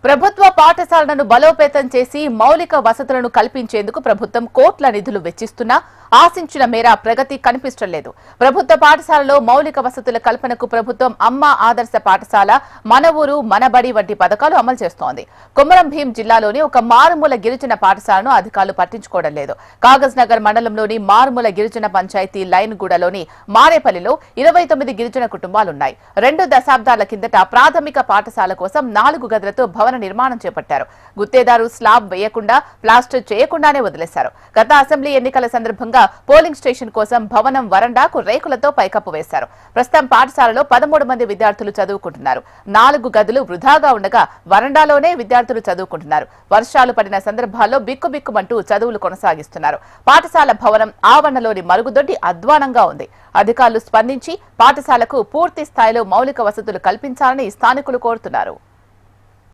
ప్రభుత్వ పాఠశాలలను బలోపేతం చేసి మౌలిక వసతులను కల్పించేందుకు ప్రభుత్వం కోట్ల నిధులు వెచ్చిస్తున్నా ఆశించిన మేర ప్రగతి కనిపించలేదు. ప్రభుత్వ పాఠశాలలో మౌలిక వసతుల కల్పనకు ప్రభుత్వం అమ్మ ఆదర్శ పాఠశాల, మన ఊరు మన బడి వంటి పథకాలు అమలు చేస్తోంది. కొమరం భీం జిల్లాలోని ఒక మారుమూల గిరిజన పాఠశాలను అధికారులు పట్టించుకోవడం లేదు. కాగజ్ నగర్ మండలంలోని మారుమూల గిరిజన పంచాయతీ లైన్ గూడలోని మారేపల్లిలో 29 గిరిజన కుటుంబాలున్నాయి. 2 దశాబ్దాల కిందట ప్రాథమిక పాఠశాల కోసం 4 గదులతో భవన నిర్మాణం చేపట్టారు. గుత్తేదారు స్లాబ్ వేయకుండా ప్లాస్టర్ చేయకుండానే వదిలేశారు. గత అసెంబ్లీ ఎన్నికల సందర్భంగా పోలింగ్ స్టేషన్ కోసం భవనం వరండాకు రేకులతో పైకప్పు వేశారు. ప్రస్తుతం పాఠశాలలో 13 మంది విద్యార్థులు చదువుకుంటున్నారు. 4 గదులు వృధాగా ఉండగా వరండాలోనే విద్యార్థులు చదువుకుంటున్నారు. వర్షాలు పడిన సందర్భాల్లో బిక్కుబిక్కుమంటూ చదువులు కొనసాగిస్తున్నారు. పాఠశాల భవనం ఆవరణలోని మరుగుదొడ్డి అధ్వానంగా ఉంది. అధికారులు స్పందించి పాఠశాలకు పూర్తి స్థాయిలో మౌలిక వసతులు కల్పించాలని స్థానికులు కోరుతున్నారు.